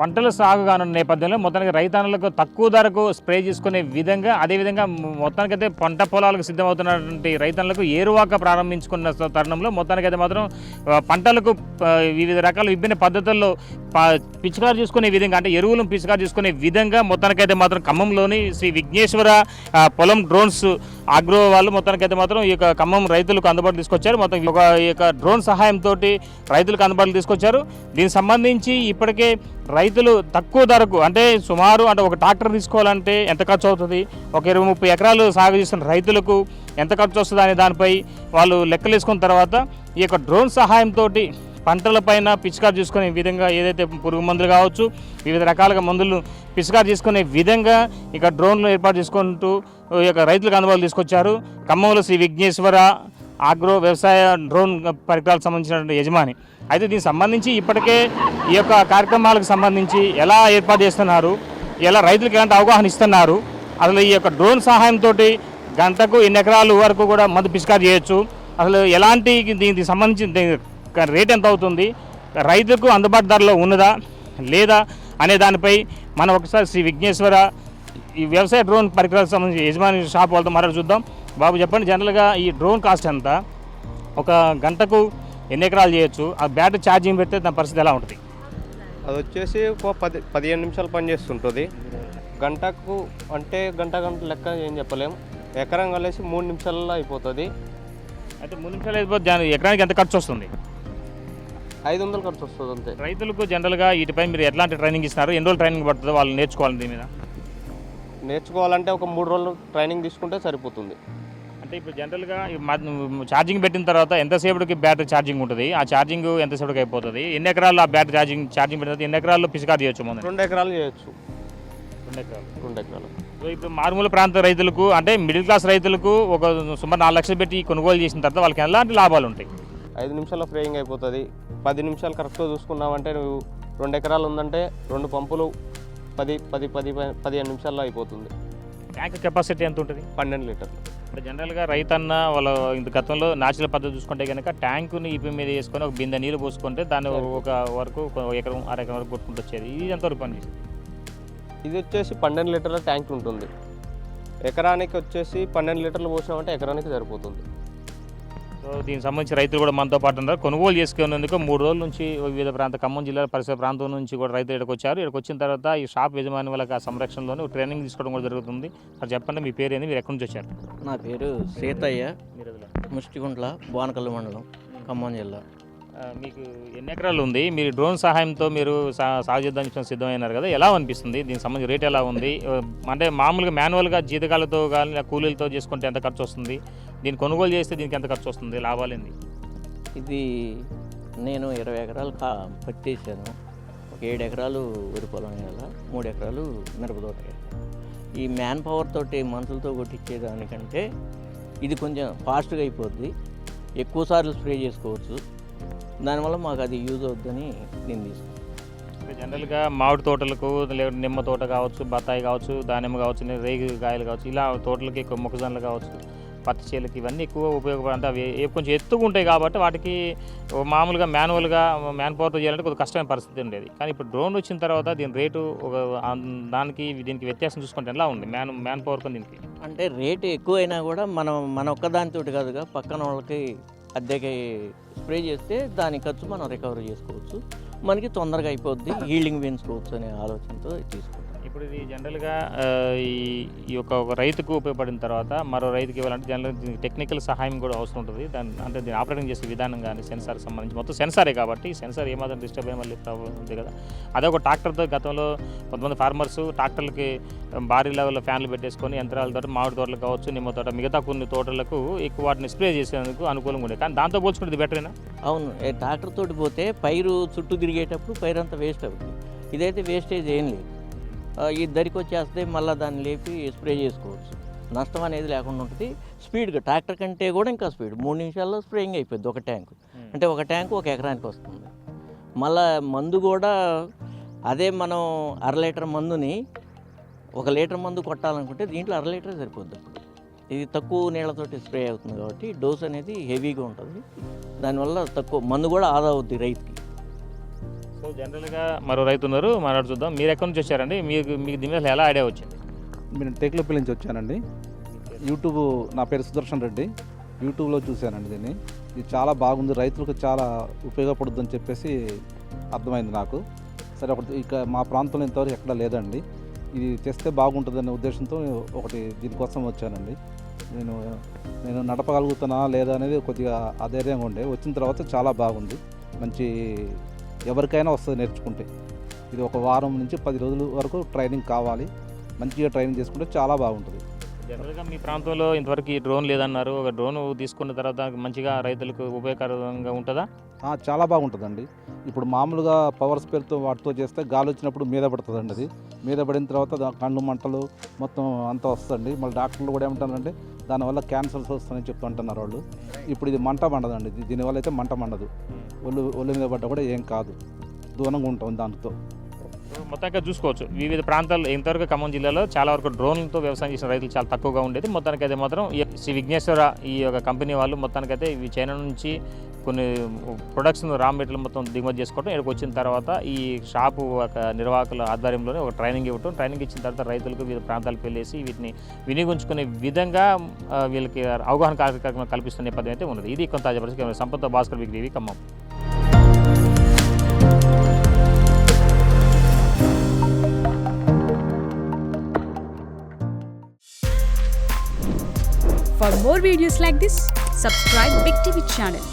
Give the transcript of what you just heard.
పంటల సాగు కానున్న నేపథ్యంలో మొత్తానికి రైతన్నలకు తక్కువ ధరకు స్ప్రే చేసుకునే విధంగా అదేవిధంగా మొత్తానికైతే పంట పొలాలకు సిద్ధమవుతున్నటువంటి రైతన్నలకు ఏరువాక ప్రారంభించుకున్న తరుణంలో మొత్తానికైతే మాత్రం పంటలకు వివిధ రకాల విభిన్న పద్ధతుల్లో పిచికారు చేసుకునే విధంగా అంటే ఎరువులను పిచికారు చేసుకునే విధంగా మొత్తానికైతే మాత్రం ఖమ్మంలోని శ్రీ విఘ్నేశ్వర పొలం డ్రోన్స్ అగ్రో వాళ్ళు మొత్తానికైతే మాత్రం ఈ యొక్క ఖమ్మం రైతులకు అందుబాటులో తీసుకొచ్చారు. మొత్తం ఈ యొక్క డ్రోన్ సహాయంతో రైతులకు అందుబాటులో తీసుకొచ్చారు. దీనికి సంబంధించి ఇప్పటికే రైతులు తక్కువ ధరకు అంటే సుమారు అంటే ఒక ట్రాక్టర్ తీసుకోవాలంటే ఎంత ఖర్చు అవుతుంది, ఒక 20-30 ఎకరాలు సాగు చేస్తున్న రైతులకు ఎంత ఖర్చు వస్తుంది అనే దానిపై వాళ్ళు లెక్కలు వేసుకున్న తర్వాత ఈ యొక్క డ్రోన్ సహాయంతో పంటలపైన పిచికారు చేసుకునే విధంగా ఏదైతే పురుగు మందులు కావచ్చు వివిధ రకాలుగా మందులు పిచికారు చేసుకునే విధంగా ఇక డ్రోన్లు ఏర్పాటు చేసుకుంటూ ఈ యొక్క రైతులకు అందుబాటులో తీసుకొచ్చారు. ఖమ్మంలో శ్రీ విఘ్నేశ్వర ఆగ్రో వ్యవసాయ డ్రోన్ పరికరాలకు సంబంధించిన యజమాని. అయితే దీనికి సంబంధించి ఇప్పటికే ఈ యొక్క కార్యక్రమాలకు సంబంధించి ఎలా ఏర్పాటు చేస్తున్నారు, ఎలా రైతులకు ఎలాంటి అవగాహన ఇస్తున్నారు, అసలు ఈ యొక్క డ్రోన్ సహాయంతో గంటకు ఎన్ని ఎకరాలు వరకు కూడా మందు పిచికారు చేయొచ్చు, అసలు ఎలాంటి దీనికి సంబంధించి రేట్ ఎంత అవుతుంది, రైతులకు అందుబాటు ధరలో ఉన్నదా లేదా అనే దానిపై మనం ఒకసారి శ్రీ విఘ్నేశ్వర ఈ వ్యవసాయ డ్రోన్ పరికరాలకు సంబంధించి యజమాని షాప్ వాళ్ళతో మాట్లాడి చూద్దాం. బాబు చెప్పండి, జనరల్గా ఈ డ్రోన్ కాస్ట్ ఎంత, ఒక గంటకు ఎన్ని ఎకరాలు చేయొచ్చు, ఆ బ్యాటరీ ఛార్జింగ్ పెడితే దాని పరిస్థితి ఎలా ఉంటుంది? అది వచ్చేసి ఒక 15 నిమిషాలు పనిచేస్తుంటుంది. గంటకు అంటే గంట లెక్క ఏం చెప్పలేము, ఎకరం కలిసి 3 నిమిషాలలో అయిపోతుంది. అయితే 3 నిమిషాలు అయిపోతే ఎకరానికి ఎంత ఖర్చు వస్తుంది? 500 ఖర్చు వస్తుంది అంతే. రైతులకు జనరల్గా వీటిపై మీరు ఎట్లాంటి ట్రైనింగ్ ఇస్తున్నారు, ఎన్ని రోజులు ట్రైనింగ్ పడుతుందో వాళ్ళు నేర్చుకోవాలి? దీని మీద నేర్చుకోవాలంటే ఒక 3 రోజులు ట్రైనింగ్ తీసుకుంటే సరిపోతుంది. అంటే ఇప్పుడు జనరల్గా ఛార్జింగ్ పెట్టిన తర్వాత ఎంతసేపటికి బ్యాటరీ ఛార్జింగ్ ఉంటుంది, ఆ ఛార్జింగ్ ఎంతసేపటికి అయిపోతుంది, ఎన్ని ఎకరాలు ఆ బ్యాటరీ ఛార్జింగ్ పెట్టిన తర్వాత ఎన్ని ఎకరాల్లో పిచికారు చేయొచ్చు? ముందు 2 ఎకరాలు చేయొచ్చు. 2 ఎకరాలు. సో ఇప్పుడు మారుమూల ప్రాంత రైతులకు అంటే మిడిల్ క్లాస్ రైతులకు ఒక సుమారు 4 లక్షలు పెట్టి కొనుగోలు చేసిన తర్వాత వాళ్ళకి ఎలాంటి లాభాలు ఉంటాయి? 5 నిమిషాల్లో ఫ్రేయింగ్ అయిపోతుంది. 10 నిమిషాలు కరెక్ట్గా చూసుకున్నామంటే నువ్వు 2 ఎకరాలు ఉందంటే 2 పంపులు 15 నిమిషాల్లో అయిపోతుంది. ట్యాంక్ కెపాసిటీ ఎంత ఉంటుంది? 12 లీటర్లు. అంటే జనరల్గా రైతన్న వాళ్ళ ఇంత గతంలో న్యాచురల్ పద్ధతి చూసుకుంటే కనుక ట్యాంకుని ఈపీ మీద వేసుకొని ఒక బిందె నీళ్ళు పోసుకుంటే దాన్ని ఒక వరకు ఎకరం అరెకరం వరకు కొట్టుకుంటూ వచ్చేది. ఇది ఎంతవరకు పనిచేస్తుంది? ఇది వచ్చేసి 12 లీటర్ల ట్యాంక్ ఉంటుంది. ఎకరానికి వచ్చేసి 12 లీటర్లు పోసినామంటే ఎకరానికి సరిపోతుంది. సో దీనికి సంబంధించి రైతులు కూడా మనతో పాటు ఉన్నారు. కొనుగోలు చేసుకునేందుకు 3 రోజుల నుంచి వివిధ ఖమ్మం జిల్లా పరిసర ప్రాంతం నుంచి కూడా రైతులు ఇక్కడికి వచ్చారు. ఇక్కడికి వచ్చిన తర్వాత ఈ షాప్ యజమాని వాళ్ళకి ఆ సంరక్షణలోనే ట్రైనింగ్ తీసుకోవడం కూడా జరుగుతుంది. అది చెప్పండి, మీ పేరు ఏంది, మీరు ఎక్కడి నుంచి వచ్చారు? నా పేరు సీతయ్య, ముష్టిగుంట్ల, బోనకల్లు మండలం, ఖమ్మం జిల్లా. మీకు ఎన్ని ఎకరాలు ఉంది? మీరు డ్రోన్ సహాయంతో మీరు సాగు చేద్దాం సిద్ధమైనారు కదా, ఎలా అనిపిస్తుంది? దీనికి సంబంధించి రేట్ ఎలా ఉంది? అంటే మామూలుగా మాన్యువల్గా జీతకాలతో కానీ కూలీలతో చేసుకుంటే ఎంత ఖర్చు వస్తుంది, దీన్ని కొనుగోలు చేస్తే దీనికి ఎంత ఖర్చు వస్తుంది, లాభాలు ఏంది? ఇది నేను 20 ఎకరాలు పట్టేసాను. ఒక 7 ఎకరాలు వరి పొలం వేయాల, 3 ఎకరాలు మిరపతోట. ఈ మ్యాన్ పవర్ తోటి మనుషులతో కొట్టించేదానికంటే ఇది కొంచెం ఫాస్ట్గా అయిపోద్ది, ఎక్కువ సార్లు స్ప్రే చేసుకోవచ్చు. దానివల్ల మాకు అది యూజ్ అవుద్దని నేను తీసుకున్నాను. జనరల్గా మామిడి తోటలకు లేదా నిమ్మ తోట కావచ్చు, బత్తాయి కావచ్చు, దానిమ్మ కావచ్చు, రేగి కాయలు కావచ్చు, ఇలా తోటలకి ఎక్కువ మొక్కజొన్నలు కావచ్చు, పత్తి చేలకి ఇవన్నీ ఎక్కువ ఉపయోగపడంటే అవి కొంచెం ఎత్తుగా ఉంటాయి కాబట్టి వాటికి మామూలుగా మాన్యువల్గా మ్యాన్ పవర్తో చేయాలంటే కొద్దిగా కష్టమైన పరిస్థితి ఉండేది. కానీ ఇప్పుడు డ్రోన్ వచ్చిన తర్వాత దీని రేటు ఒక దానికి దీనికి వ్యత్యాసం చూసుకుంటే ఎలా ఉంది మ్యాన్ పవర్తో దీనికి? అంటే రేటు ఎక్కువైనా కూడా మన ఒక్కదానితోటి కాదుగా, పక్కన వాళ్ళకి అద్దెకి స్ప్రే చేస్తే దాని ఖర్చు మనం రికవరీ చేసుకోవచ్చు, మనకి తొందరగా అయిపోద్ది, హీల్డింగ్ పెంచుకోవచ్చు అనే ఆలోచనతో తీసుకుంటాం. ఇప్పుడు ఇది జనరల్గా ఈ యొక్క ఒక రైతుకు ఉపయోగపడిన తర్వాత మరో రైతుకి ఇవ్వాలంటే జనరల్ టెక్నికల్ సహాయం కూడా అవసరం ఉంటుంది. అంటే దీన్ని ఆపరేటింగ్ చేసే విధానం కానీ సెన్సార్కి సంబంధించి మొత్తం సెన్సారే కాబట్టి సెన్సార్ ఏమాత్రం డిస్టర్బ్ అయ్యి మళ్ళీ ప్రాబ్లం ఉంది కదా. అదే ఒక ట్రాక్టర్తో గతంలో కొంతమంది ఫార్మర్స్ ట్రాక్టర్లకి భారీ లెవెల్లో ఫ్యాన్లు పెట్టేసుకొని యంత్రాలతో మామిడి తోటలు కావచ్చు, నిమ్మ తోట, మిగతా కొన్ని తోటలకు ఎక్కువ వాటిని స్ప్రే చేసేందుకు అనుకూలంగా ఉండేది. కానీ దాంతో పోల్చుకుంటే ఇది బెటరేనా? అవును, ట్రాక్టర్ తోటి పోతే పైరు చుట్టూ తిరిగేటప్పుడు పైరు అంతా వేస్ట్ అవుతుంది. ఇదైతే వేస్టేజ్ ఏం లేదు, ఈ దరికి వచ్చేస్తే మళ్ళీ దాన్ని లేపి స్ప్రే చేసుకోవచ్చు, నష్టం అనేది లేకుండా ఉంటుంది. స్పీడ్గా ట్రాక్టర్ కంటే కూడా ఇంకా స్పీడ్, 3 నిమిషాల్లో స్ప్రేయింగ్ అయిపోద్ది ఒక ట్యాంకు. అంటే ఒక ట్యాంకు 1 ఎకరానికి వస్తుంది. మళ్ళీ మందు కూడా అదే మనం 1/2 లీటర్ మందుని 1 లీటర్ మందు కొట్టాలనుకుంటే దీంట్లో 1/2 లీటర్ సరిపోద్ది. ఇది తక్కువ నీళ్ళతోటి స్ప్రే అవుతుంది కాబట్టి డోస్ అనేది హెవీగా ఉంటుంది, దానివల్ల తక్కువ మందు కూడా ఆదా అవుద్ది రైతుకి. సో జనరల్గా మరో రైతు ఉన్నారు, మాట్లాడు చూద్దాం. మీరు ఎక్కడి నుంచి వచ్చారండి? మీకు దీని మీద ఎలా ఐడియా వచ్చింది? నేను టేకులపల్లి నుంచి వచ్చానండి. యూట్యూబ్, నా పేరు సుదర్శన్ రెడ్డి, యూట్యూబ్లో చూశానండి దీన్ని. ఇది చాలా బాగుంది, రైతులకు చాలా ఉపయోగపడుతుందని చెప్పేసి అర్థమైంది నాకు. సరే, ఒకటి ఇక మా ప్రాంతంలో ఇంతవరకు ఎక్కడ లేదండి, ఇది తెస్తే బాగుంటుందనే ఉద్దేశంతో ఒకటి దీనికోసం వచ్చానండి. నేను నడపగలుగుతానా లేదా అనేది కొద్దిగా అధైర్యంగా ఉండే, వచ్చిన తర్వాత చాలా బాగుంది. మంచి ఎవరికైనా వస్తుంది నేర్చుకుంటే. ఇది ఒక వారం నుంచి 10 రోజుల వరకు ట్రైనింగ్ కావాలి. మంచిగా ట్రైనింగ్ చేసుకుంటే చాలా బాగుంటుంది. జనరల్గా మీ ప్రాంతంలో ఇంతవరకు ఈ డ్రోన్ లేదన్నారు. ఒక డ్రోన్ తీసుకున్న తర్వాత మంచిగా రైతులకు ఉపయోగకరంగా ఉంటుందా? చాలా బాగుంటుందండి. ఇప్పుడు మామూలుగా పవర్ స్పేర్తో వాటితో చేస్తే గాలి వచ్చినప్పుడు మీద పడుతుందండి. అది మీద పడిన తర్వాత కళ్ళు మంటలు మొత్తం అంతా వస్తుంది. మళ్ళీ డాక్టర్లు కూడా ఏమంటారంటే దానివల్ల క్యాన్సర్స్ వస్తాయని చెప్తుంటున్నారు వాళ్ళు. ఇప్పుడు ఇది మంట మండదండి, దీనివల్ల అయితే మంట మండదు. ఒళ్ళు మీద పడ్డా కూడా ఏం కాదు, దూరంగా ఉంటాం దాంతో. మొత్తంగా చూసుకోవచ్చు, వివిధ ప్రాంతాలు ఇంతవరకు ఖమ్మం జిల్లాలో చాలా వరకు డ్రోన్లతో వ్యవసాయం చేసిన రైతులు చాలా తక్కువగా ఉండేది. మొత్తానికైతే మాత్రం శ్రీ విఘ్నేశ్వర ఈ యొక్క కంపెనీ వాళ్ళు మొత్తానికైతే ఇవి చైనా నుంచి కొన్ని ప్రొడక్ట్స్ను రా మెటీరియల్ మొత్తం దిగుమతి చేసుకోవడం, ఇక్కడికి వచ్చిన తర్వాత ఈ షాపు ఒక నిర్వాహకుల ఆధ్వర్యంలోనే ఒక ట్రైనింగ్ ఇవ్వటం, ట్రైనింగ్ ఇచ్చిన తర్వాత రైతులకు వివిధ ప్రాంతాలకు వెళ్ళేసి వీటిని వినియోగించుకునే విధంగా వీళ్ళకి అవగాహన కార్యక్రమం కల్పిస్తున్న నేపథ్యం అయితే ఉన్నది. ఇది కొంత తాజా పరిస్థితి. Sampath Bhaskar, big TV, Khammam. For more videos like this, subscribe Big TV channel.